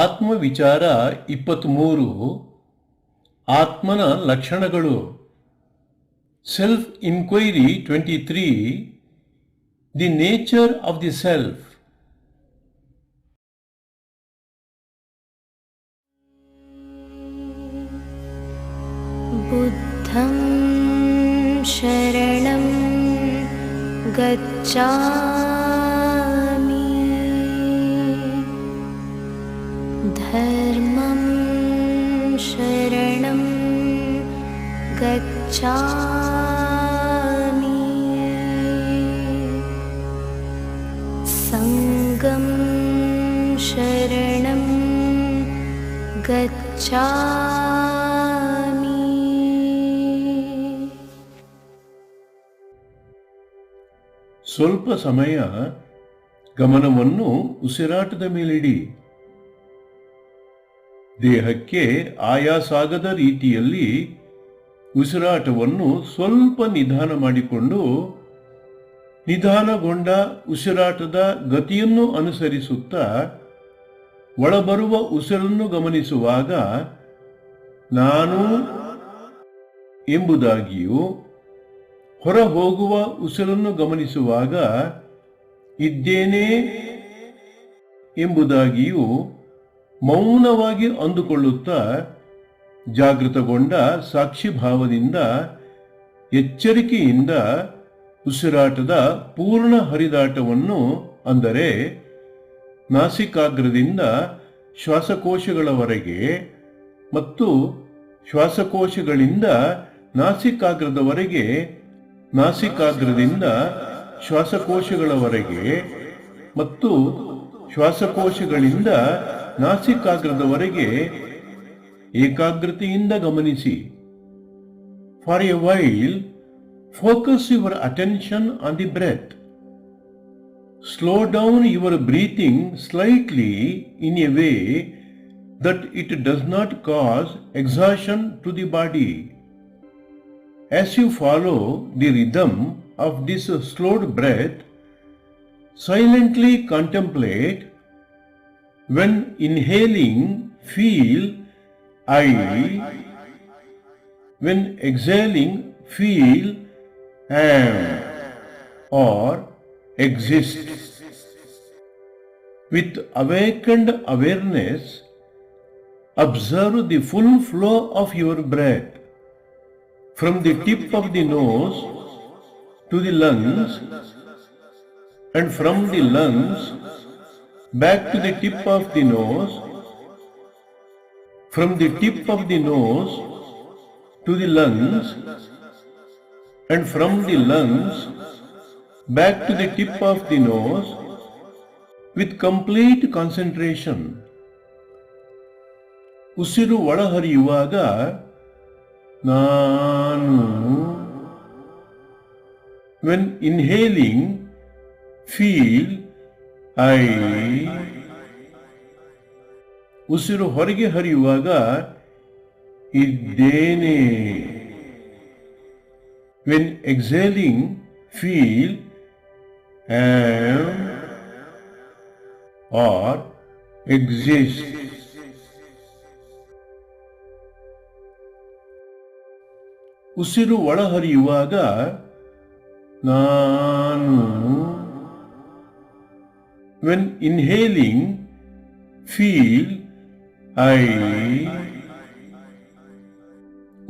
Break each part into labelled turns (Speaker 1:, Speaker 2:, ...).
Speaker 1: ಆತ್ಮವಿಚಾರ 23 ಆತ್ಮನ ಲಕ್ಷಣಗಳು self inquiry 23 the nature of the self
Speaker 2: ಬುದ್ಧಂ ಶರಣಂ ಗಚ್ಛಾಮಿ ಧರ್ಮಂ ಶರಣಂ ಗಚ್ಛಾಮಿ ಸಂಘಂ ಶರಣಂ ಗಚ್ಛಾಮಿ.
Speaker 1: ಸ್ವಲ್ಪ ಸಮಯ ಗಮನವನ್ನು ಉಸಿರಾಟದ ಮೇಲಿಡಿ. ದೇಹಕ್ಕೆ ಆಯಾಸಾಗದ ರೀತಿಯಲ್ಲಿ ಉಸಿರಾಟವನ್ನು ಸ್ವಲ್ಪ ನಿಧಾನ ಮಾಡಿಕೊಂಡು ನಿಧಾನಗೊಂಡ ಉಸಿರಾಟದ ಗತಿಯನ್ನು ಅನುಸರಿಸುತ್ತಾ ಒಳಬರುವ ಉಸಿರನ್ನು ಗಮನಿಸುವಾಗ ನಾನು ಎಂಬುದಾಗಿಯೂ ಹೊರ ಹೋಗುವ ಉಸಿರನ್ನು ಗಮನಿಸುವಾಗ ಇದ್ದೇನೆ ಎಂಬುದಾಗಿಯೂ ಮೌನವಾಗಿ ಅಂದುಕೊಳ್ಳುತ್ತಾ ಜಾಗೃತಗೊಂಡ ಸಾಕ್ಷಿಭಾವದಿಂದ ಎಚ್ಚರಿಕೆಯಿಂದ ಉಸಿರಾಟದ ಪೂರ್ಣ ಹರಿದಾಟವನ್ನು, ಅಂದರೆ ನಾಸಿಕಾಗ್ರದಿಂದ ಶ್ವಾಸಕೋಶಗಳವರೆಗೆ ಮತ್ತು ಶ್ವಾಸಕೋಶಗಳಿಂದ ನಾಸಿಕಾಗ್ರದವರೆಗೆ, ನಾಸಿಕಾಗ್ರದಿಂದ ಶ್ವಾಸಕೋಶಗಳವರೆಗೆ ಮತ್ತು ಶ್ವಾಸಕೋಶಗಳಿಂದ ನಾಸಿಕಾಗ್ರದವರೆಗೆ ಏಕಾಗ್ರತೆಯಿಂದ ಗಮನಿಸಿ. For a while focus your attention on the breath. Slow down your breathing slightly in a way that it does not cause exhaustion to the body. As you follow the rhythm of this slowed breath, silently contemplate. When inhaling, feel I. When exhaling, feel am or exist. With awakened awareness, observe the full flow of your breath from the tip of the nose to the lungs, and from the lungs back to the tip of the nose, from the tip of the nose to the lungs, and from the lungs back to the tip of the nose with complete concentration. ಉಸಿರು ಒಳಹರಿಯುವಾಗ ನಾನು. When inhaling, feel I. ಉಸಿರು ಹೊರಗೆ ಹರಿಯುವಾಗ ಇದ್ದೇನೆ. When exhaling, feel am or exist. ಉಸಿರು ಒಳಹರಿಯುವಾಗ ನಾನು. When inhaling, feel I.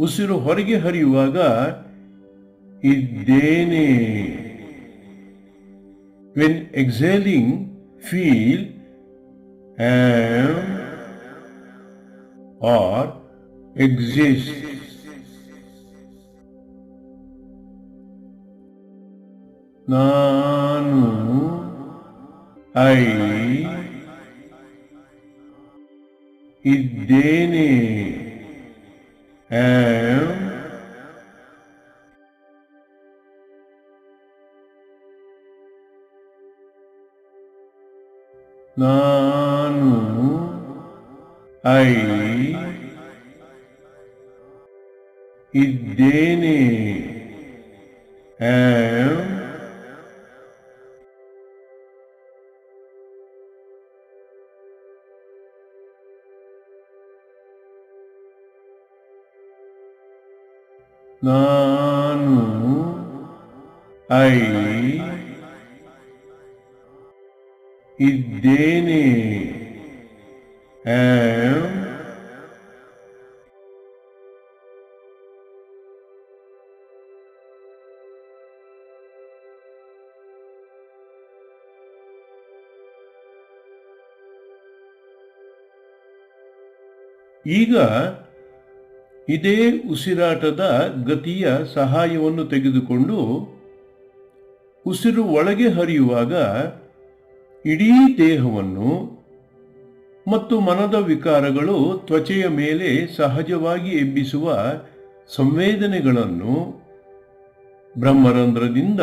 Speaker 1: ಉಸಿರು ಹೊರಗೆ ಹರಿಯುವಾಗ ಇದ್ದೇನೆ. When exhaling, feel am or exist. ನಾನು ಐ ಇದ್ದೇನೆ ಆಮ್ ನಾನು ಐ ಇದ್ದೇನೆ ಆಮ್ ನಾನು, ಐ ಇದ್ದೇನೆ, ಆಮ್. ಈಗ ಇದೇ ಉಸಿರಾಟದ ಗತಿಯ ಸಹಾಯವನ್ನು ತೆಗೆದುಕೊಂಡು ಉಸಿರು ಒಳಗೆ ಹರಿಯುವಾಗ ಇಡೀ ದೇಹವನ್ನು ಮತ್ತು ಮನದ ವಿಕಾರಗಳು ತ್ವಚೆಯ ಮೇಲೆ ಸಹಜವಾಗಿ ಎಬ್ಬಿಸುವ ಸಂವೇದನೆಗಳನ್ನು ಬ್ರಹ್ಮರಂಧ್ರದಿಂದ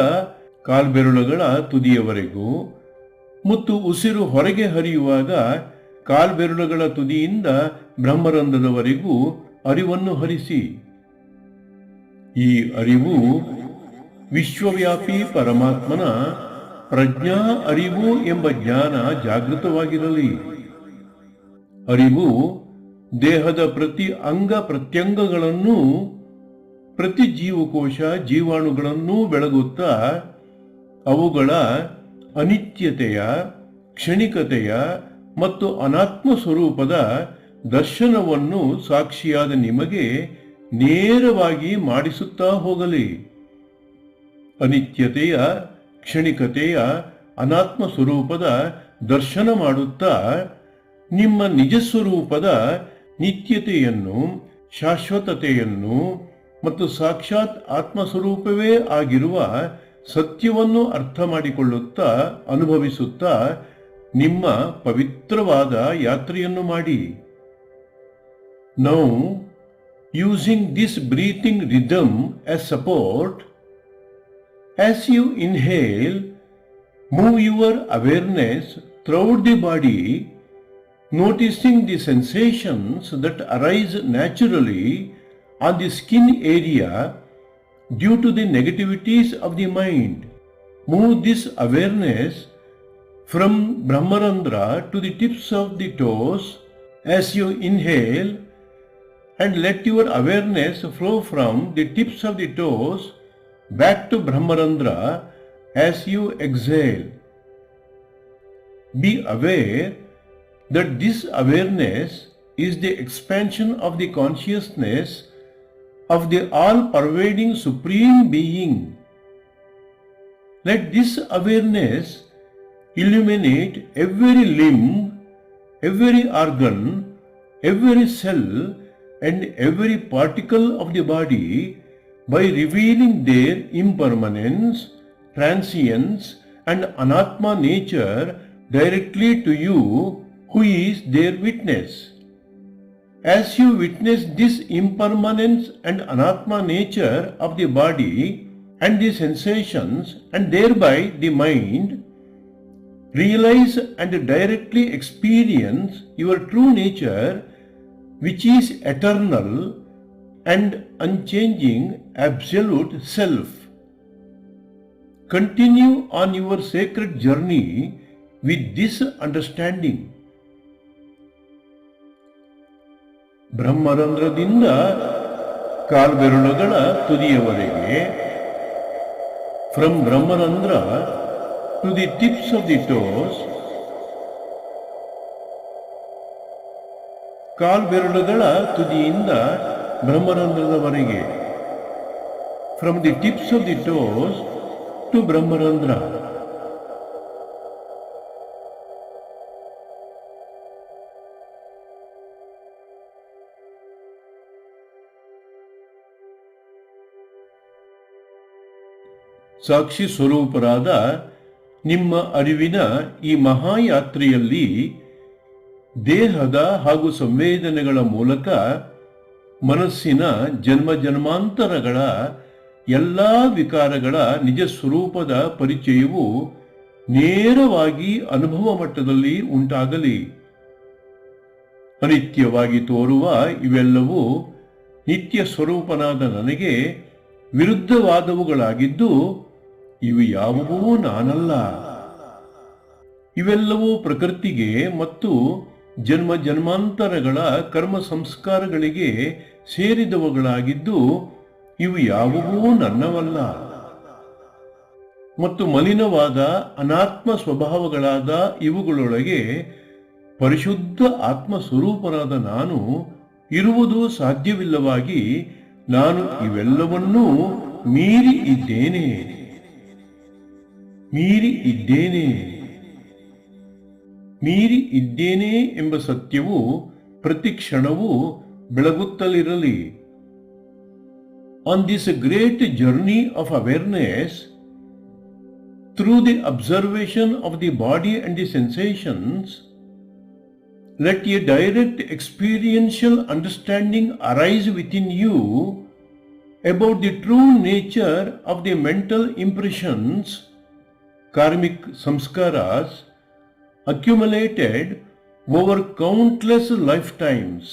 Speaker 1: ಕಾಲ್ಬೆರಳುಗಳ ತುದಿಯವರೆಗೂ ಮತ್ತು ಉಸಿರು ಹೊರಗೆ ಹರಿಯುವಾಗ ಕಾಲ್ಬೆರಳುಗಳ ತುದಿಯಿಂದ ಬ್ರಹ್ಮರಂಧ್ರದವರೆಗೂ ಅರಿವನ್ನು ಹರಿಸಿ. ಈ ಅರಿವು ವಿಶ್ವವ್ಯಾಪಿ ಪರಮಾತ್ಮನ ಪ್ರಜ್ಞಾ ಅರಿವು ಎಂಬ ಜ್ಞಾನ ಜಾಗೃತವಾಗಿರಲಿ. ಅರಿವು ದೇಹದ ಪ್ರತಿ ಅಂಗ ಪ್ರತ್ಯಂಗಗಳನ್ನು, ಪ್ರತಿ ಜೀವಕೋಶ ಜೀವಾಣುಗಳನ್ನೂ ಬೆಳಗುತ್ತಾ ಅವುಗಳ ಅನಿತ್ಯತೆಯ, ಕ್ಷಣಿಕತೆಯ ಮತ್ತು ಅನಾತ್ಮ ಸ್ವರೂಪದ ದರ್ಶನವನ್ನು ಸಾಕ್ಷಿಯಾದ ನಿಮಗೆ ನೇರವಾಗಿ ಮಾಡಿಸುತ್ತಾ ಹೋಗಲಿ. ಅನಿತ್ಯತೆಯ, ಕ್ಷಣಿಕತೆಯ, ಅನಾತ್ಮ ಸ್ವರೂಪದ ದರ್ಶನ ಮಾಡುತ್ತಾ ನಿಮ್ಮ ನಿಜ ಸ್ವರೂಪದ ನಿತ್ಯತೆಯನ್ನು, ಶಾಶ್ವತತೆಯನ್ನು ಮತ್ತು ಸಾಕ್ಷಾತ್ ಆತ್ಮಸ್ವರೂಪವೇ ಆಗಿರುವ ಸತ್ಯವನ್ನು ಅರ್ಥ ಮಾಡಿಕೊಳ್ಳುತ್ತಾ ಅನುಭವಿಸುತ್ತಾ ನಿಮ್ಮ ಪವಿತ್ರವಾದ ಯಾತ್ರೆಯನ್ನು ಮಾಡಿ. Now, using this breathing rhythm as support, as you inhale, move your awareness throughout the body, noticing the sensations that arise naturally on the skin area due to the negativities of the mind. Move this awareness from Brahmarandhra to the tips of the toes as you inhale, and let your awareness flow from the tips of the toes back to Brahmarandhra as you exhale. Be aware that this awareness is the expansion of the consciousness of the all-pervading Supreme Being. Let this awareness illuminate every limb, every organ, every cell, and every particle of the body by revealing their impermanence, transience, and anatma nature directly to you, who is their witness. As you witness this impermanence and anatma nature of the body and the sensations and thereby the mind, realize and directly experience your true nature, which is eternal and unchanging absolute self. Continue on your sacred journey with this understanding. ಬ್ರಹ್ಮರಂಧ್ರದಿಂದ ಕಾಲ್ಬೆರಳುಗಳ ತುದಿಯವರೆಗೆ, from brahmarandhra to the tips of the toes, ಕಾಲ್ಬೆರಳುಗಳ ತುದಿಯಿಂದ ಬ್ರಹ್ಮರಂಧ್ರದವರೆಗೆ, from the tips of the toes to brahmarandhra. ಸಾಕ್ಷಿ ಸ್ವರೂಪರಾದ ನಿಮ್ಮ ಅರಿವಿನ ಈ ಮಹಾಯಾತ್ರೆಯಲ್ಲಿ ದೇಹದ ಹಾಗೂ ಸಂವೇದನೆಗಳ ಮೂಲಕ ಮನಸ್ಸಿನ ಜನ್ಮ ಜನ್ಮಾಂತರಗಳ ಎಲ್ಲ ವಿಕಾರಗಳ ನಿಜ ಸ್ವರೂಪದ ಪರಿಚಯವು ನೇರವಾಗಿ ಅನುಭವ ಮಟ್ಟದಲ್ಲಿ ಉಂಟಾಗಲಿ. ಅನಿತ್ಯವಾಗಿ ತೋರುವ ಇವೆಲ್ಲವೂ ನಿತ್ಯ ಸ್ವರೂಪನಾದ ನನಗೆ ವಿರುದ್ಧವಾದವುಗಳಾಗಿದ್ದು, ಇವು ಯಾವುವೂ ನಾನಲ್ಲ. ಇವೆಲ್ಲವೂ ಪ್ರಕೃತಿಗೆ ಮತ್ತು ಜನ್ಮ ಜನ್ಮಾಂತರಗಳ ಕರ್ಮ ಸಂಸ್ಕಾರಗಳಿಗೆ ಸೇರಿದವುಗಳಾಗಿದ್ದು, ಇವು ಯಾವುವೂ ನನ್ನವಲ್ಲ. ಮತ್ತು ಮಲಿನವಾದ ಅನಾತ್ಮ ಸ್ವಭಾವಗಳಾದ ಇವುಗಳೊಳಗೆ ಪರಿಶುದ್ಧ ಆತ್ಮ ಸ್ವರೂಪನಾದ ನಾನು ಇರುವುದು ಸಾಧ್ಯವಿಲ್ಲವಾಗಿ ನಾನು ಇವೆಲ್ಲವನ್ನೂ ಮೀರಿ ಇದ್ದೇನೆ ಎಂಬ ಸತ್ಯವು ಪ್ರತಿ ಕ್ಷಣವೂ ಬೆಳಗುತ್ತಲಿರಲಿ. On this great journey of awareness, through the observation of the body and the sensations, let a direct experiential understanding arise within you about the true nature of the mental impressions, karmic samskaras, accumulated over countless lifetimes.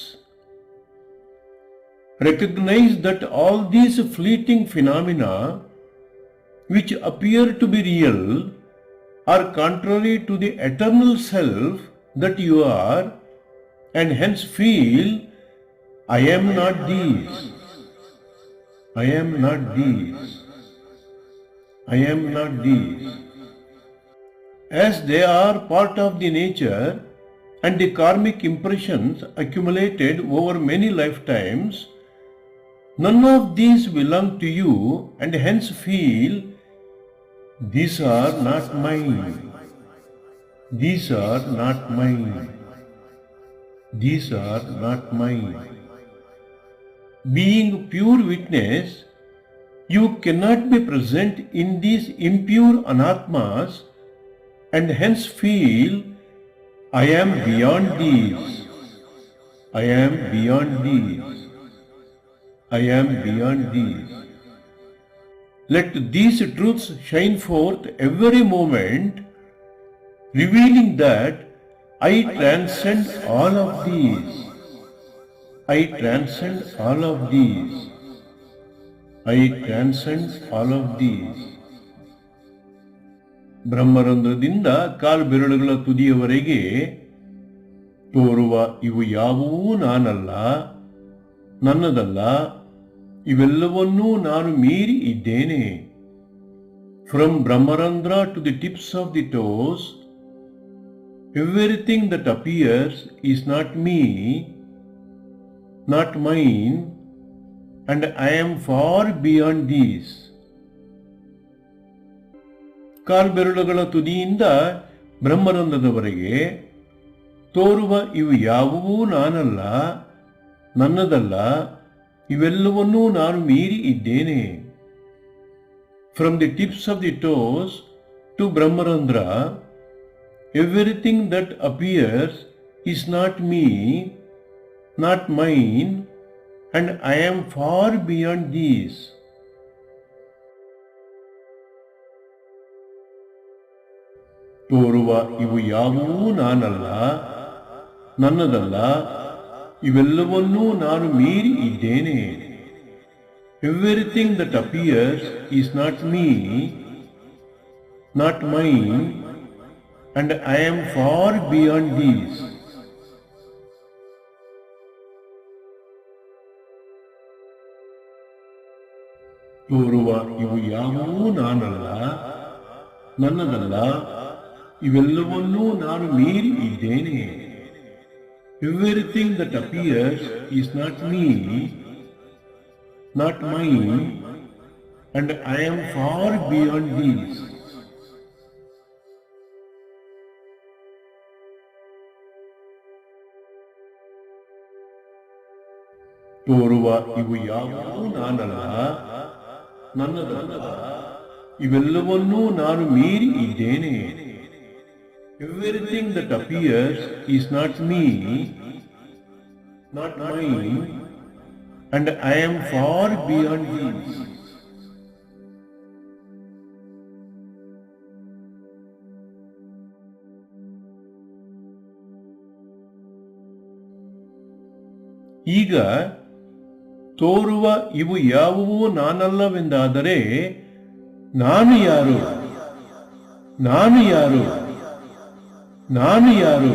Speaker 1: Recognize that all these fleeting phenomena, which appear to be real, are contrary to the eternal self that you are, and hence feel, I am not these. I am not these. I am not these. As they are part of the nature and the karmic impressions accumulated over many lifetimes, none of these belong to you, and hence feel, these are not mine. These are not mine. These are not mine. Being pure witness, you cannot be present in these impure anatmas, and hence feel, I am beyond these. I am beyond these. I am beyond these. Let these truths shine forth every moment, revealing that I transcend all of these. I transcend all of these. I transcend all of these. ಬ್ರಹ್ಮರಂಧ್ರದಿಂದ ಕಾಲ್ಬೆರಳುಗಳ ತುದಿಯವರೆಗೆ ತೋರುವ ಇವು ಯಾವುವೂ ನಾನಲ್ಲ, ನನ್ನದಲ್ಲ, ಇವೆಲ್ಲವನ್ನೂ ನಾನು ಮೀರಿ ಇದ್ದೇನೆ. From Brahmarandhra to the tips of the toes, everything that appears is not me, not mine, and I am far beyond these. ಕಾಲ್ಬೆರಳುಗಳ ತುದಿಯಿಂದ ಬ್ರಹ್ಮರಂಧ್ರದವರೆಗೆ ತೋರುವ ಇವು ಯಾವುವೂ ನಾನಲ್ಲ, ನನ್ನದಲ್ಲ, ಇವೆಲ್ಲವನ್ನೂ ನಾನು ಮೀರಿ ಇದ್ದೇನೆ. From the tips of the toes to Brahmarandhra, everything that appears is not me, not mine, and I am far beyond these. ತೋರುವ ಇವು ಯಾವುವೂ ನಾನಲ್ಲ, ನನ್ನದಲ್ಲ, ಇವೆಲ್ಲವನ್ನೂ ನಾನು ಮೀರಿ ಇದ್ದೇನೆ. Everything that appears is not me, not mine, and I am far beyond these. ತೋರುವ ಇವು ಯಾವುವೂ ನಾನಲ್ಲ, ನನ್ನದಲ್ಲ, ಇವೆಲ್ಲವನ್ನೂ ನಾನು ಮೀರಿ ಇದ್ದೇನೆ. Everything that appears is not me, not mine, and I am far beyond these. ತೋರುವ ಇವು ಯಾವುವೂ ನಾನಲ್ಲ, ನನ್ನದಲ್ಲ, ಇವೆಲ್ಲವನ್ನೂ ನಾನು ಮೀರಿ ಇದ್ದೇನೆ. Everything that appears is not me, not mine, and I am far beyond these. ಈಗ ತೋರುವ ಇವು ಯಾವುವೂ ನಾನಲ್ಲವೆಂದಾದರೆ ನಾನು ಯಾರು? ನಾನು ಯಾರು? ನಾನು ಯಾರು?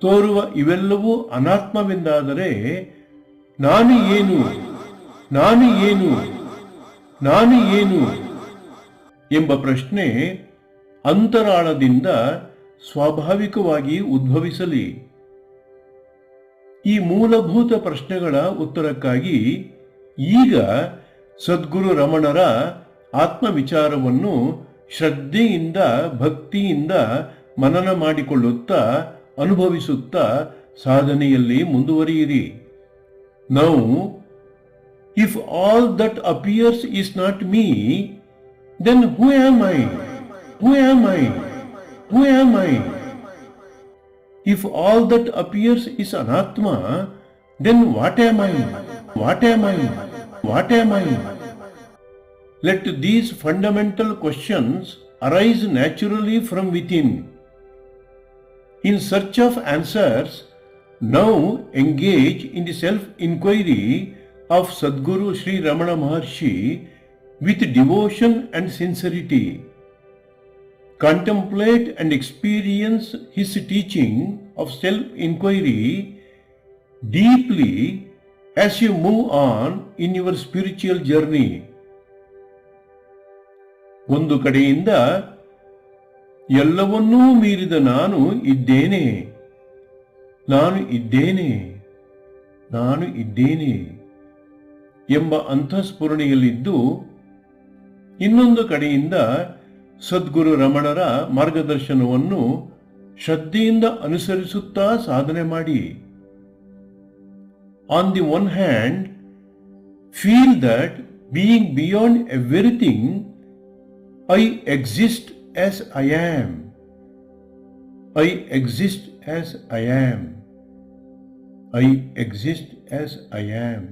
Speaker 1: ತೋರುವ ಇವೆಲ್ಲವೂ ಅನಾತ್ಮವೆಂದಾದರೆ ನಾನು ಏನು? ನಾನು ಏನು, ನಾನು ಏನು ಎಂಬ ಪ್ರಶ್ನೆ ಅಂತರಾಳದಿಂದ ಸ್ವಾಭಾವಿಕವಾಗಿ ಉದ್ಭವಿಸಲಿ. ಈ ಮೂಲಭೂತ ಪ್ರಶ್ನೆಗಳ ಉತ್ತರಕ್ಕಾಗಿ ಈಗ ಸದ್ಗುರು ರಮಣರ ಆತ್ಮವಿಚಾರವನ್ನು ಶ್ರದ್ಧೆಯಿಂದ ಭಕ್ತಿಯಿಂದ ಮನನ ಮಾಡಿಕೊಳ್ಳುತ್ತಾ ಅನುಭವಿಸುತ್ತಾ ಸಾಧನೆಯಲ್ಲಿ ಮುಂದುವರಿಯಿರಿ. Now, if all that appears is not me, then who am I? Who am I? Who am I? If all that appears is anatma, then what am I? What am I? What am I? Let these fundamental questions arise naturally from within. In search of answers, now engage in the self-inquiry of Sadguru Sri Ramana Maharshi with devotion and sincerity. Contemplate and experience his teaching of self-inquiry deeply as you move on in your spiritual journey. ಒಂದು ಕಡೆಯಿಂದ ಎಲ್ಲವನ್ನೂ ಮೀರಿದ ನಾನು ಇದ್ದೇನೆ, ನಾನು ಇದ್ದೇನೆ, ನಾನು ಇದ್ದೇನೆ ಎಂಬ ಅಂತಃಸ್ಫುರಣೆಯಲ್ಲಿದ್ದು, ಇನ್ನೊಂದು ಕಡೆಯಿಂದ ಸದ್ಗುರು ರಮಣರ ಮಾರ್ಗದರ್ಶನವನ್ನು ಶ್ರದ್ಧೆಯಿಂದ ಅನುಸರಿಸುತ್ತಾ ಸಾಧನೆ ಮಾಡಿ. On the one hand, feel that being beyond everything, I exist as I am. I exist as I am. I exist as I am.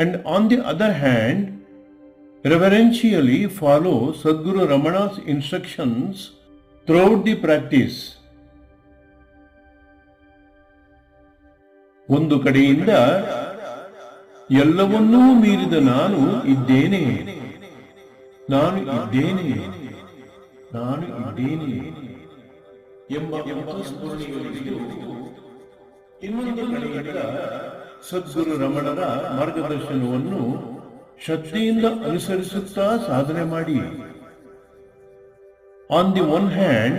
Speaker 1: And on the other hand, reverentially follow Sadguru Ramana's instructions throughout the practice. ಒಂದು ಕಡೆಯಿಂದ ಎಲ್ಲವನ್ನೂ ಮೀರಿದ ನಾನು ಇದ್ದೇನೆ, ನಾನು ಇದ್ದೇನೆ, ನಾನು ಇದ್ದೇನೆ ಎಂಬ ಅಂತಃಸ್ಫುರಣೆಯಲ್ಲಿದ್ದು, ಇನ್ನೊಂದು ಕಡೆಯಿಂದ ಸದ್ಗುರು ರಮಣರ ಮಾರ್ಗದರ್ಶನವನ್ನು ಶ್ರದ್ಧೆಯಿಂದ ಅನುಸರಿಸುತ್ತಾ ಸಾಧನೆ ಮಾಡಿ. On the one hand,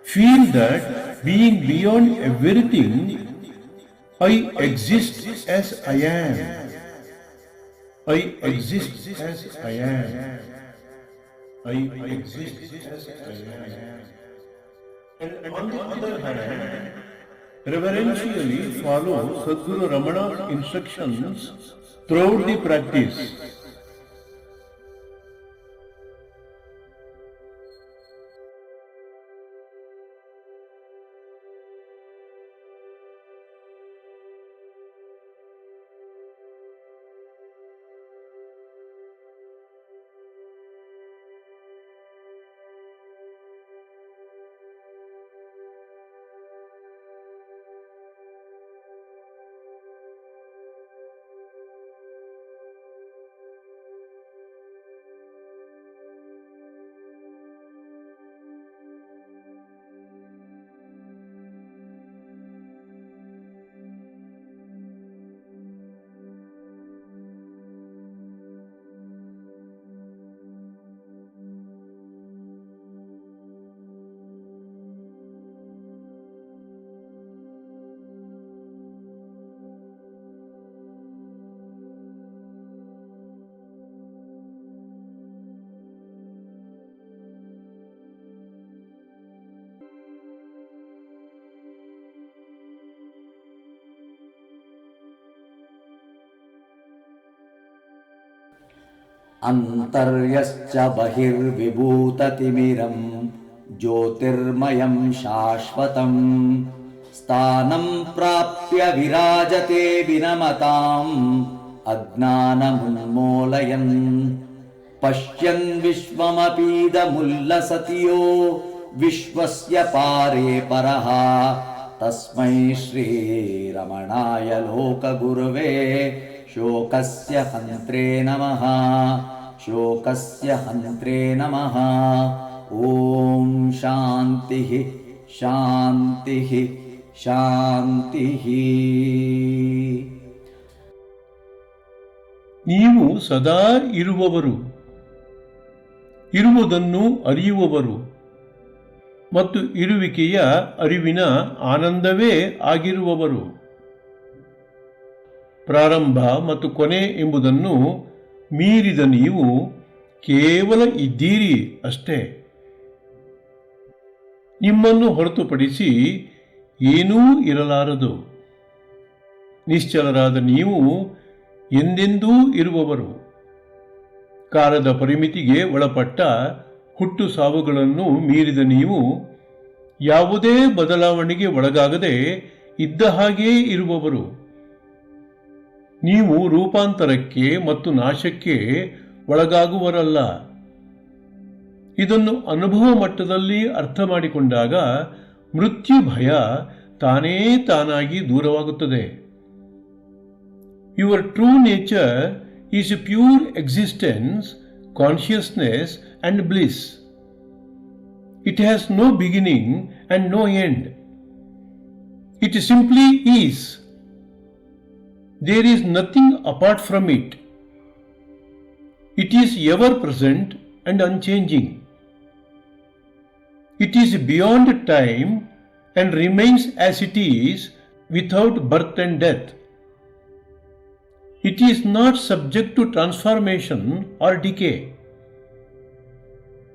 Speaker 1: feel that being beyond everything, I exist as I am. I exist as I am. I exist as I am. And on the other hand, reverentially follow Sadguru Ramana's instructions throughout the practice.
Speaker 2: ಅಂತರ್ಯಶ್ಚ ಬಹಿರ್ವಿಭೂತತಿಮಿರಂ ಜ್ಯೋತಿರ್ಮಯಂ ಶಾಶ್ವತಂ ಸ್ಥಾನಂ ಪ್ರಾಪ್ಯ ವಿರಾಜತೆ ವಿನಮತಾಂ ಅಜ್ಞಾನಮುನ್ಮೂಲಯನ್ ಪಶ್ಯನ್ ವಿಶ್ವಮಪೀದಮುಲ್ಲಸತಿಯೋ ವಿಶ್ವಸ್ಯ ಪಾರೇ ಪರಃ ತಸ್ಮೈ ಶ್ರೀ ರಮಣಾಯ ಲೋಕಗುರುವೇ ಶೋಕಸ್ಯ ಹಂತ್ರೇ ನಮಃ ಶೋಕಸ್ಯ ಹಂತ್ರೇ ನಮಃ. ಓಂ ಶಾಂತಿ ಶಾಂತಿ ಶಾಂತಿ.
Speaker 1: ನೀವು ಸದಾ ಇರುವವರು, ಇರುವುದನ್ನು ಅರಿಯುವವರು ಮತ್ತು ಇರುವಿಕೆಯ ಅರಿವಿನ ಆನಂದವೇ ಆಗಿರುವವರು. ಪ್ರಾರಂಭ ಮತ್ತು ಕೊನೆ ಎಂಬುದನ್ನು ಮೀರಿದ ನೀವು ಕೇವಲ ಇದ್ದೀರಿ ಅಷ್ಟೇ. ನಿಮ್ಮನ್ನು ಹೊರತುಪಡಿಸಿ ಏನೂ ಇರಲಾರದು. ನಿಶ್ಚಲರಾದ ನೀವು ಎಂದೆಂದೂ ಇರುವವರು. ಕಾಲದ ಪರಿಮಿತಿಗೆ ಒಳಪಟ್ಟ ಹುಟ್ಟು ಸಾವುಗಳನ್ನು ಮೀರಿದ ನೀವು ಯಾವುದೇ ಬದಲಾವಣೆಗೆ ಒಳಗಾಗದೆ ಇದ್ದ ಹಾಗೆಯೇ ಇರುವವರು. ನೀವು ರೂಪಾಂತರಕ್ಕೆ ಮತ್ತು ನಾಶಕ್ಕೆ ಒಳಗಾಗುವರಲ್ಲ. ಇದನ್ನು ಅನುಭವ ಮಟ್ಟದಲ್ಲಿ ಅರ್ಥ ಮಾಡಿಕೊಂಡಾಗ ಮೃತ್ಯು ಭಯ ತಾನೇ ತಾನಾಗಿ ದೂರವಾಗುತ್ತದೆ. Your true nature is pure existence, consciousness and bliss. It has no beginning and no end. It simply is. There is nothing apart from it. It is ever present and unchanging. It is beyond time and remains as it is without birth and death. It is not subject to transformation or decay.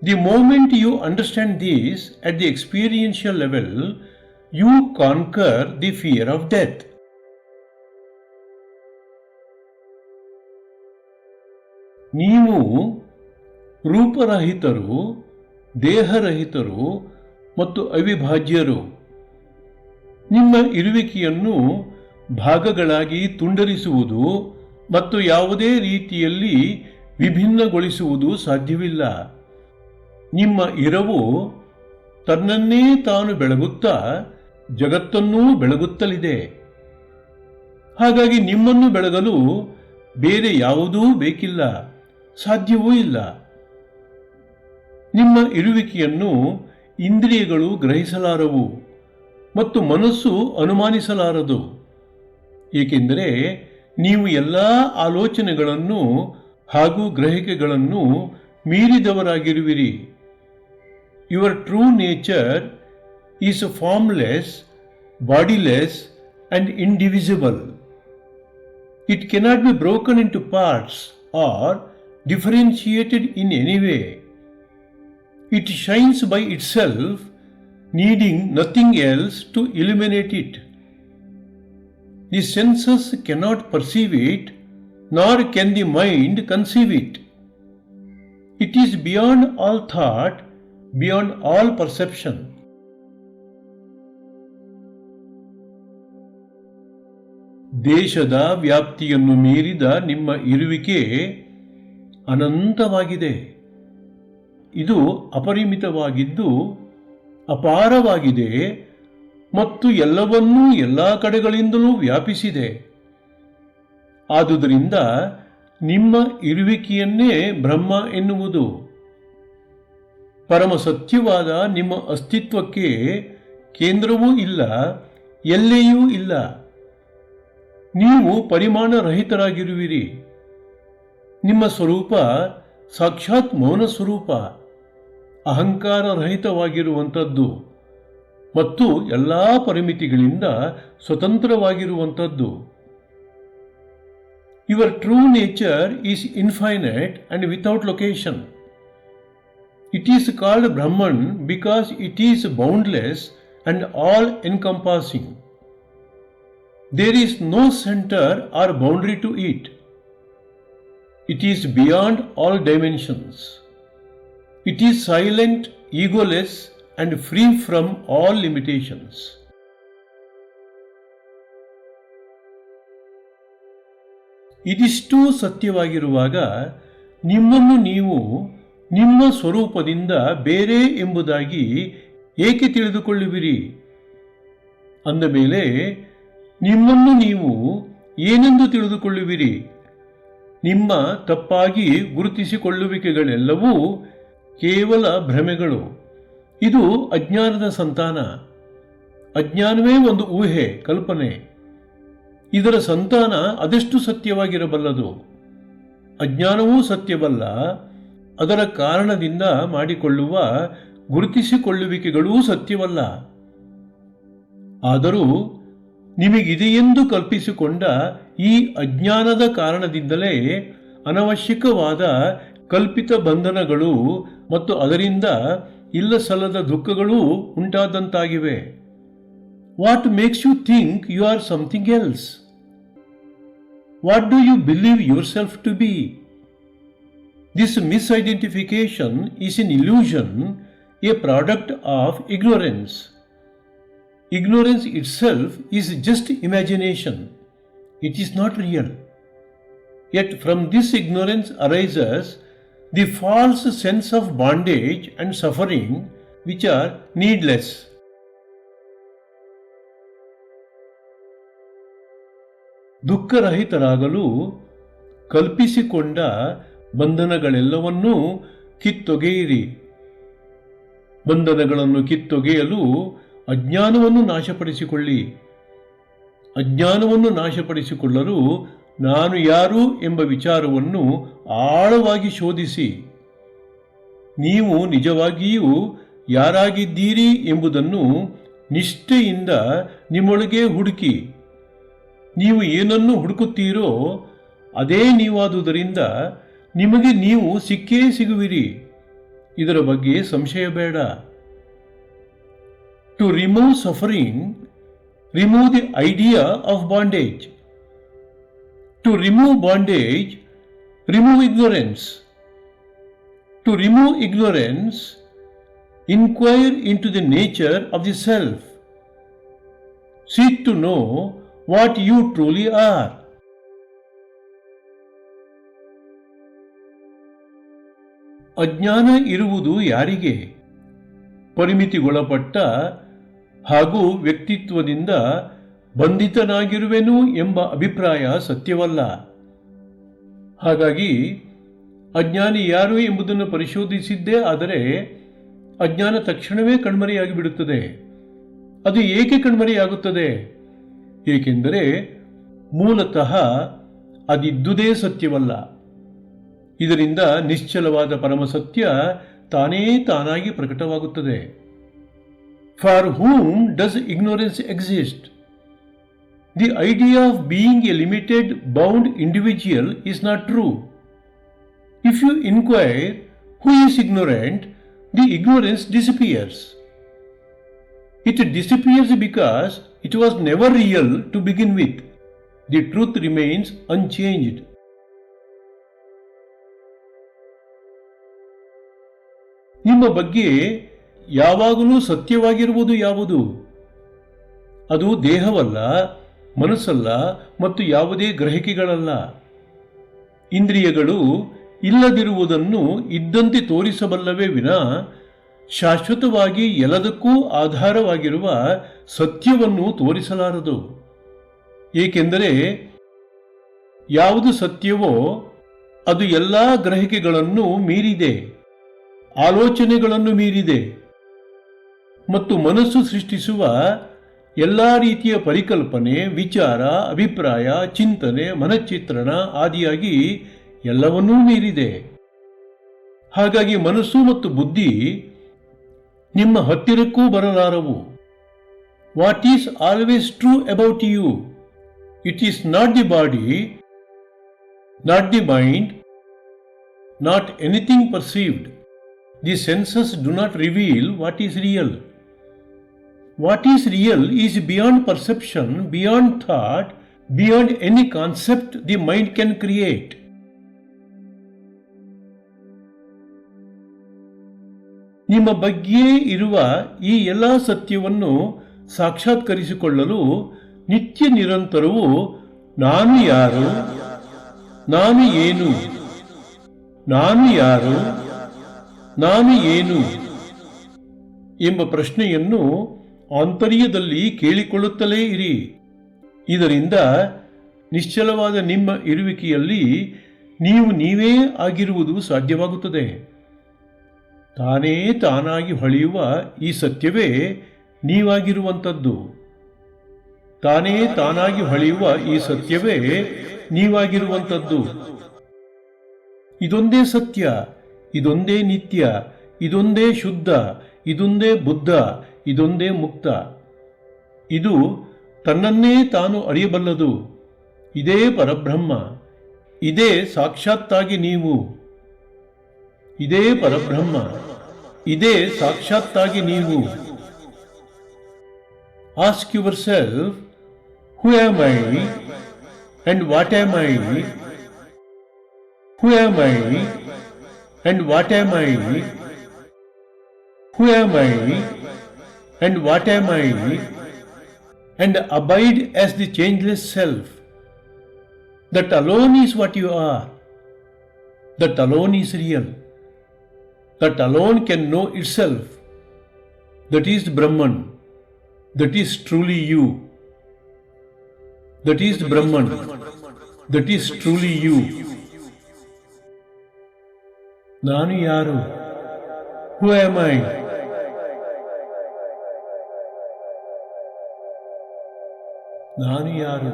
Speaker 1: The moment you understand this at the experiential level, you conquer the fear of death. ನೀವು ರೂಪರಹಿತರು, ದೇಹರಹಿತರು ಮತ್ತು ಅವಿಭಾಜ್ಯರು. ನಿಮ್ಮ ಇರುವಿಕೆಯನ್ನು ಭಾಗಗಳಾಗಿ ತುಂಡರಿಸುವುದು ಮತ್ತು ಯಾವುದೇ ರೀತಿಯಲ್ಲಿ ವಿಭಿನ್ನಗೊಳಿಸುವುದು ಸಾಧ್ಯವಿಲ್ಲ. ನಿಮ್ಮ ಇರವು ತನ್ನನ್ನೇ ತಾನು ಬೆಳಗುತ್ತಾ ಜಗತ್ತನ್ನೂ ಬೆಳಗುತ್ತಲಿದೆ. ಹಾಗಾಗಿ ನಿಮ್ಮನ್ನು ಬೆಳಗಲು ಬೇರೆ ಯಾವುದೂ ಬೇಕಿಲ್ಲ, ಸಾಧ್ಯವೂ ಇಲ್ಲ. ನಿಮ್ಮ ಇರುವಿಕೆಯನ್ನು ಇಂದ್ರಿಯಗಳು ಗ್ರಹಿಸಲಾರವು ಮತ್ತು ಮನಸ್ಸು ಅನುಮಾನಿಸಲಾರದು. ಏಕೆಂದರೆ ನೀವು ಎಲ್ಲ ಆಲೋಚನೆಗಳನ್ನು ಹಾಗೂ ಗ್ರಹಿಕೆಗಳನ್ನು ಮೀರಿದವರಾಗಿರುವಿರಿ. Your true nature is formless, bodiless, and indivisible. It cannot be broken into parts or differentiated in any way. It shines by itself, needing nothing else to illuminate it. The senses cannot perceive it, nor can the mind conceive it. It is beyond all thought, beyond all perception. ದೇಶದ ವ್ಯಾಪ್ತಿಯನ್ನು ಮೀರಿದ ನಿಮ್ಮ ಇರುವಿಕೆ ಅನಂತವಾಗಿದೆ. ಇದು ಅಪರಿಮಿತವಾಗಿದ್ದು ಅಪಾರವಾಗಿದೆ ಮತ್ತು ಎಲ್ಲವನ್ನೂ ಎಲ್ಲ ಕಡೆಗಳಿಂದಲೂ ವ್ಯಾಪಿಸಿದೆ. ಆದುದರಿಂದ ನಿಮ್ಮ ಇರುವಿಕೆಯನ್ನೇ ಬ್ರಹ್ಮ ಎನ್ನುವುದು. ಪರಮ ಸತ್ಯವಾದ ನಿಮ್ಮ ಅಸ್ತಿತ್ವಕ್ಕೆ ಕೇಂದ್ರವೂ ಇಲ್ಲ, ಎಲ್ಲೆಯೂ ಇಲ್ಲ. ನೀವು ಪರಿಮಾಣ ರಹಿತರಾಗಿರುವಿರಿ. ನಿಮ್ಮ ಸ್ವರೂಪ ಸಾಕ್ಷಾತ್ ಮೌನ ಸ್ವರೂಪ, ಅಹಂಕಾರ ರಹಿತವಾಗಿರುವಂಥದ್ದು ಮತ್ತು ಎಲ್ಲ ಪರಿಮಿತಿಗಳಿಂದ ಸ್ವತಂತ್ರವಾಗಿರುವಂಥದ್ದು. Your true nature is infinite and without location. It is called Brahman because it is boundless and all-encompassing. There is no center or boundary to it. It is beyond all dimensions. It is silent, egoless, and free from all limitations. ಇದಿಷ್ಟೂ ಸತ್ಯವಾಗಿರುವಾಗ ನಿಮ್ಮನ್ನು ನೀವು ನಿಮ್ಮ ಸ್ವರೂಪದಿಂದ ಬೇರೆ ಎಂಬುದಾಗಿ ಏಕೆ ತಿಳಿದುಕೊಳ್ಳುವಿರಿ? ಅಂದ ಮೇಲೆ ನಿಮ್ಮನ್ನು ನೀವು ಏನೆಂದು ತಿಳಿದುಕೊಳ್ಳುವಿರಿ? ನಿಮ್ಮ ತಪ್ಪಾಗಿ ಗುರುತಿಸಿಕೊಳ್ಳುವಿಕೆಗಳೆಲ್ಲವೂ ಕೇವಲ ಭ್ರಮೆಗಳು. ಇದು ಅಜ್ಞಾನದ ಸಂತಾನ. ಅಜ್ಞಾನವೇ ಒಂದು ಊಹೆ, ಕಲ್ಪನೆ. ಇದರ ಸಂತಾನ ಅದೆಷ್ಟು ಸತ್ಯವಾಗಿರಬಲ್ಲದು? ಅಜ್ಞಾನವೂ ಸತ್ಯವಲ್ಲ, ಅದರ ಕಾರಣದಿಂದ ಮಾಡಿಕೊಳ್ಳುವ ಗುರುತಿಸಿಕೊಳ್ಳುವಿಕೆಗಳೂ ಸತ್ಯವಲ್ಲ. ಆದರೂ ನಿಮಗಿದೆಯೆಂದು ಕಲ್ಪಿಸಿಕೊಂಡ ಈ ಅಜ್ಞಾನದ ಕಾರಣದಿಂದಲೇ ಅನವಶ್ಯಕವಾದ ಕಲ್ಪಿತ ಬಂಧನಗಳು ಮತ್ತು ಅದರಿಂದ ಇಲ್ಲಸಲ್ಲದ ದುಃಖಗಳೂ ಉಂಟಾದಂತಾಗಿವೆ. What makes you think you are something else? What do you believe yourself to be? This misidentification is an illusion, a product of ignorance. Ignorance itself is just imagination. It is not real. Yet from this ignorance arises the false sense of bondage and suffering which are needless. ದುಃಖರಹಿತರಾಗಲು ಕಲ್ಪಿಸಿಕೊಂಡ ಬಂಧನಗಳೆಲ್ಲವನ್ನೂ ಕಿತ್ತೊಗೆಯಿರಿ. ಬಂಧನಗಳನ್ನು ಕಿತ್ತೊಗೆಯಲು ಅಜ್ಞಾನವನ್ನು ನಾಶಪಡಿಸಿಕೊಳ್ಳಿ. ಅಜ್ಞಾನವನ್ನು ನಾಶಪಡಿಸಿಕೊಳ್ಳಲು ನಾನು ಯಾರು ಎಂಬ ವಿಚಾರವನ್ನು ಆಳವಾಗಿ ಶೋಧಿಸಿ. ನೀವು ನಿಜವಾಗಿಯೂ ಯಾರಾಗಿದ್ದೀರಿ ಎಂಬುದನ್ನು ನಿಷ್ಠೆಯಿಂದ ನಿಮ್ಮೊಳಗೆ ಹುಡುಕಿ. ನೀವು ಏನನ್ನು ಹುಡುಕುತ್ತೀರೋ ಅದೇ ನೀವಾದುದರಿಂದ ನಿಮಗೆ ನೀವು ಸಿಕ್ಕೇ ಸಿಗುವಿರಿ. ಇದರ ಬಗ್ಗೆ ಸಂಶಯ ಬೇಡ. To remove suffering, remove the idea of bondage. To remove bondage, remove ignorance. To remove ignorance, inquire into the nature of the self. Seek to know what you truly are. ಅಜ್ಞಾನ ಇರುವುದು ಯಾರಿಗೆ? ಪರಿಮಿತಿಗೊಳಪಟ್ಟ ಹಾಗೂ ವ್ಯಕ್ತಿತ್ವದಿಂದ ಬಂಧಿತನಾಗಿರುವೆನು ಎಂಬ ಅಭಿಪ್ರಾಯ ಸತ್ಯವಲ್ಲ. ಹಾಗಾಗಿ ಅಜ್ಞಾನಿ ಯಾರು ಎಂಬುದನ್ನು ಪರಿಶೋಧಿಸಿದ್ದೇ ಆದರೆ ಅಜ್ಞಾನ ತಕ್ಷಣವೇ ಕಣ್ಮರೆಯಾಗಿ ಬಿಡುತ್ತದೆ. ಅದು ಏಕೆ ಕಣ್ಮರೆಯಾಗುತ್ತದೆ? ಏಕೆಂದರೆ ಮೂಲತಃ ಅದಿದ್ದುದೇ ಸತ್ಯವಲ್ಲ. ಇದರಿಂದ ನಿಶ್ಚಲವಾದ ಪರಮಸತ್ಯ ತಾನೇ ತಾನಾಗಿ ಪ್ರಕಟವಾಗುತ್ತದೆ. For whom does ignorance exist? The idea of being a limited, bound individual is not true. If you inquire who is ignorant, the ignorance disappears. It disappears because it was never real to begin with. The truth remains unchanged. ನಿಮ್ಮ ಬಗ್ಗೆ ಯಾವಾಗಲೂ ಸತ್ಯವಾಗಿರುವುದು ಯಾವುದು? ಅದು ದೇಹವಲ್ಲ, ಮನಸ್ಸಲ್ಲ ಮತ್ತು ಯಾವುದೇ ಗ್ರಹಿಕೆಗಳಲ್ಲ. ಇಂದ್ರಿಯಗಳು ಇಲ್ಲದಿರುವುದನ್ನು ಇದ್ದಂತೆ ತೋರಿಸಬಲ್ಲವೇ ವಿನಾ ಶಾಶ್ವತವಾಗಿ ಎಲ್ಲದಕ್ಕೂ ಆಧಾರವಾಗಿರುವ ಸತ್ಯವನ್ನು ತೋರಿಸಲಾರದು. ಏಕೆಂದರೆ ಯಾವುದು ಸತ್ಯವೋ ಅದು ಎಲ್ಲ ಗ್ರಹಿಕೆಗಳನ್ನು ಮೀರಿದೆ, ಆಲೋಚನೆಗಳನ್ನು ಮೀರಿದೆ ಮತ್ತು ಮನಸ್ಸು ಸೃಷ್ಟಿಸುವ ಎಲ್ಲ ರೀತಿಯ ಪರಿಕಲ್ಪನೆ, ವಿಚಾರ, ಅಭಿಪ್ರಾಯ, ಚಿಂತನೆ, ಮನಚಿತ್ರಣ ಆದಿಯಾಗಿ ಎಲ್ಲವನ್ನೂ ಮೀರಿದೆ. ಹಾಗಾಗಿ ಮನಸ್ಸು ಮತ್ತು ಬುದ್ಧಿ ನಿಮ್ಮ ಹತ್ತಿರಕ್ಕೂ ಬರಲಾರವು. What is always true about you? It is not the body, not the mind, not anything perceived. The senses do not reveal what is real. What is real is beyond perception, beyond thought, beyond any concept the mind can create. ನಿಮ್ಮ ಬಗ್ಗೆಯೇ ಇರುವ ಈ ಎಲ್ಲ ಸತ್ಯವನ್ನು ಸಾಕ್ಷಾತ್ಕರಿಸಿಕೊಳ್ಳಲು ನಿತ್ಯ ನಿರಂತರವೂ ನಾನು ಯಾರು, ನಾನು ಏನು, ನಾನು ಯಾರು, ನಾನು ಏನು ಎಂಬ ಪ್ರಶ್ನೆಯನ್ನು ಆಂತರ್ಯದಲ್ಲಿ ಕೇಳಿಕೊಳ್ಳುತ್ತಲೇ ಇರಿ. ಇದರಿಂದ ನಿಶ್ಚಲವಾದ ನಿಮ್ಮ ಇರುವಿಕೆಯಲ್ಲಿ ನೀವು ನೀವೇ ಆಗಿರುವುದು ಸಾಧ್ಯವಾಗುತ್ತದೆ. ತಾನೇ ತಾನಾಗಿ ಹೊಳೆಯುವ ಈ ಸತ್ಯವೇ ನೀವಾಗಿರುವಂಥದ್ದು. ತಾನೇ ತಾನಾಗಿ ಹೊಳೆಯುವ ಈ ಸತ್ಯವೇ ನೀವಾಗಿರುವಂಥದ್ದು. ಇದೊಂದೇ ಸತ್ಯ, ಇದೊಂದೇ ನಿತ್ಯ, ಇದೊಂದೇ ಶುದ್ಧ, ಇದೊಂದೇ ಬುದ್ಧ, ಇದೊಂದೇ ಮುಕ್ತ. ಇದು ತನ್ನನ್ನೇ ತಾನು ಅರಿಯಬಲ್ಲದು. ಇದೇ ಪರಬ್ರಹ್ಮ, ಇದೇ ಸಾಕ್ಷಾತ್ತಾಗಿ ನೀವು. ಇದೇ ಪರಬ್ರಹ್ಮ, ಇದೇ ಸಾಕ್ಷಾತ್ತಾಗಿ ನೀವು. Ask yourself, who am I and what am I? Who am I and what am I? Who am I and what am I? And abide as the changeless self. That alone is what you are. That alone is real. That alone can know itself. That is Brahman. That is truly you. That is Brahman. That is truly you. ನಾನು ಯಾರು? Who am I? ನಾನು ಯಾರು?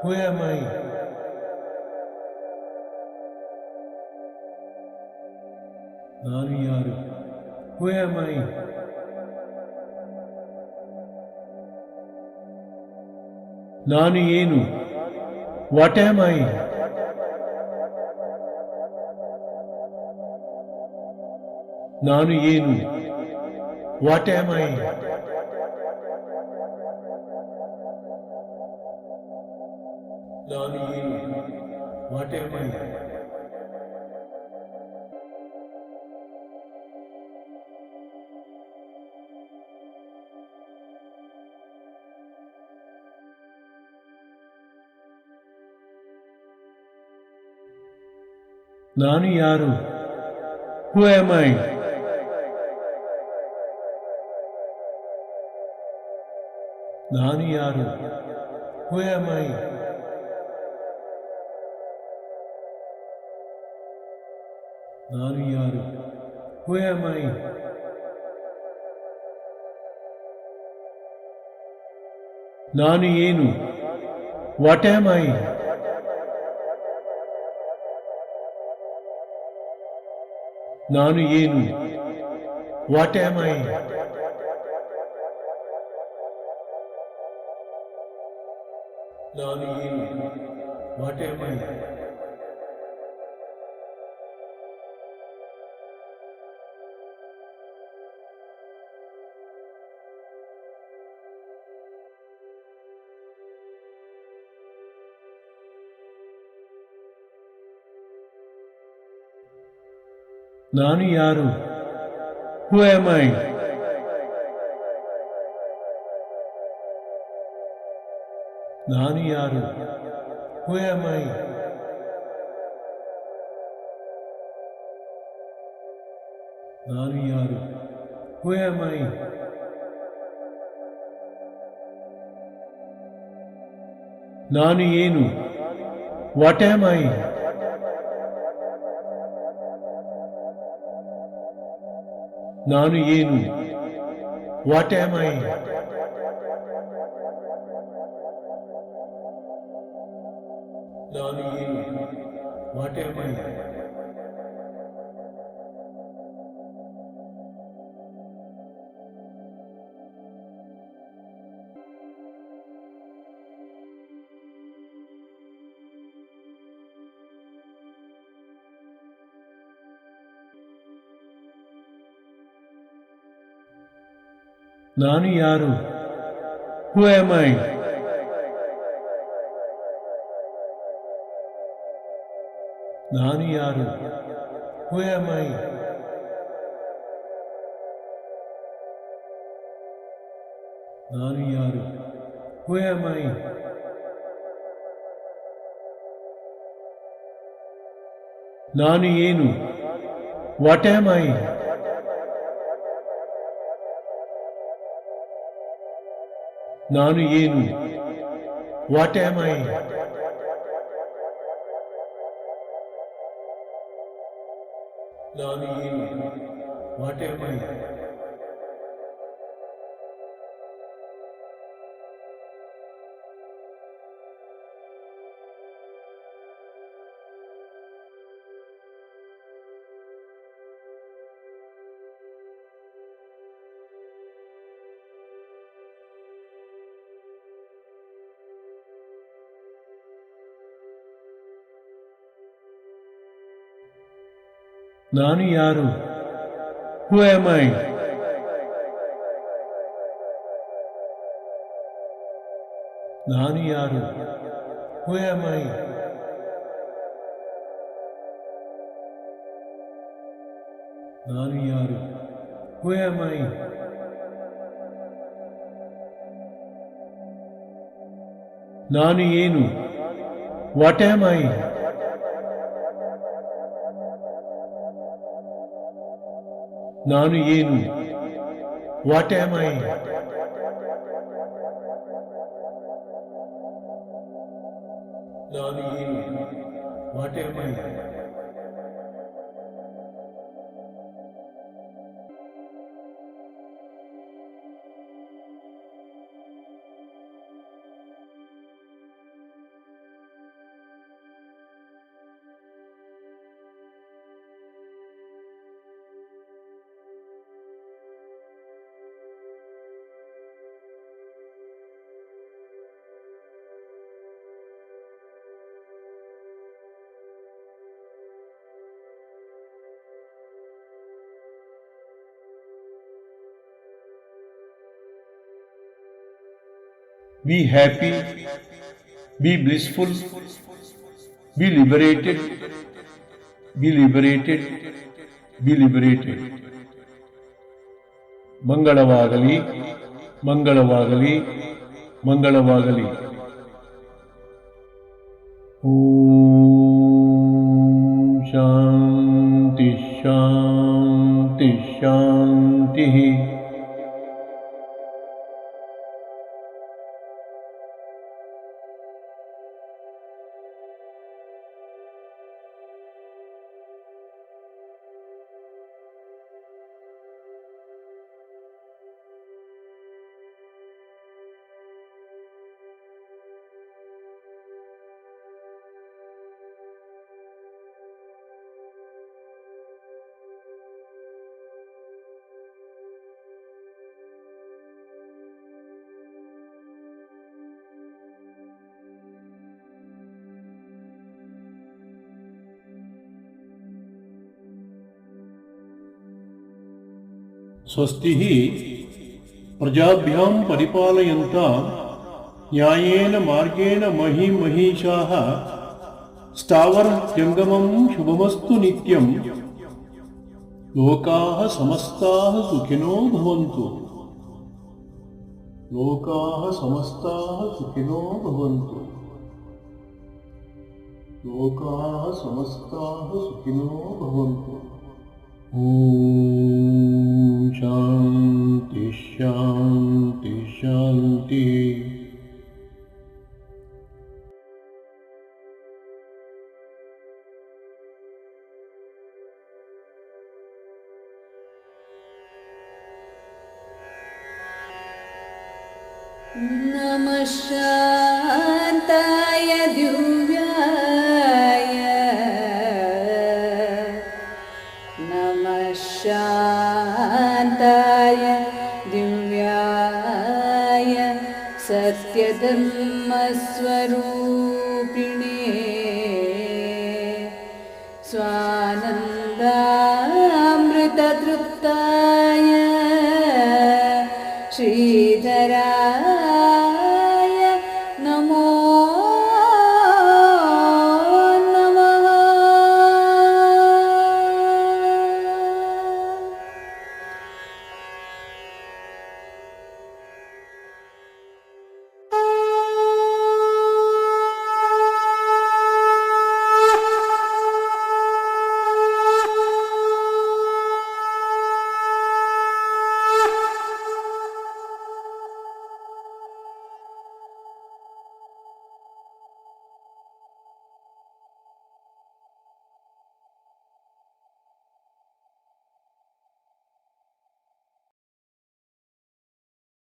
Speaker 1: Who am I? ನಾನು ಯಾರು? Who am I? ನಾನು ಏನು? What am I? ನಾನು ಏನು? What am I? ನಾನು ಏನು? What am I? ನಾನು ಯಾರು? Who am I? ನಾನು ಯಾರು? Who am I? ನಾನು ಯಾರು? Who am I? ನಾನು ಏನು? What am I? ನಾನು ಏನು? What am I? ನಾನು ಏನು? What am I? ನಾನು ಯಾರು? Who am I? ನಾನು ಯಾರು? Who am I? ನಾನು ಯಾರು? Who am I? ನಾನು ಏನು? What am I? ನಾನು ಏನು? What am I? ನಾನು ಏನು? What am I? ನಾನು ಯಾರು? Who am I? ನಾನು ಯಾರು? Who am I? ನಾನು ಯಾರು? Who am I? ನಾನು ಏನು? What am I? ನಾನು ಏನು? What am I? ನಾನು ಏನು? What am I? ನಾನು ಯಾರು? Who am I? ನಾನು ಯಾರು? Who am I? ನಾನು ಯಾರು? Who am I? ನಾನು ಏನು? What am I? ನಾನು ಏನು? What am I? ನಾನು ಏನು? What am I? Be happy, be blissful, be liberated, be liberated, be liberated. ಮಂಗಳವಾಗಲಿ, ಮಂಗಳವಾಗಲಿ, ಮಂಗಳವಾಗಲಿ. ಓಂ ಶಾಂತಿ ಶಾಂತಿ ಶಾಂತಿ. ಸ್ವಸ್ತಿ ಪ್ರಜಾಭ್ಯಾಂ ಪರಿಪಾಲಯಂತಾಂ ನ್ಯಾಯೇನ ಮಾರ್ಗೇಣ ಮಹೀಮಹೀಷಾಃ ಸ್ಥಾವರಂ ಜಂಗಮಂ ಶುಭಮಸ್ತು ನಿತ್ಯಂ. ಲೋಕಾಃ ಸಮಸ್ತಾಃ ಸುಖಿನೋ ಭವಂತು. ಲೋಕಾಃ ಸಮಸ್ತಾಃ ಸುಖಿನೋ ಭವಂತು. ಲೋಕಾಃ ಸಮಸ್ತಾಃ ಸುಖಿನೋ ಭವಂತು. ಓಂ ಶಾಂತಿ ಶಾಂತಿ ಶಾಂತಿ.
Speaker 3: ನಮಃ ಶಾಂತಾಯ ದಿವ್ಯಾಯ, ನಮಃ ಶಾಂತಾಯ ದಿವ್ಯಾಯ ಸತ್ಯಧರ್ಮಸ್ವರೂಪಿಣೇ ಸ್ವಾನಂದಾಮೃತತೃಪ್ತಾಯ ಶ್ರೀಧರಾಯ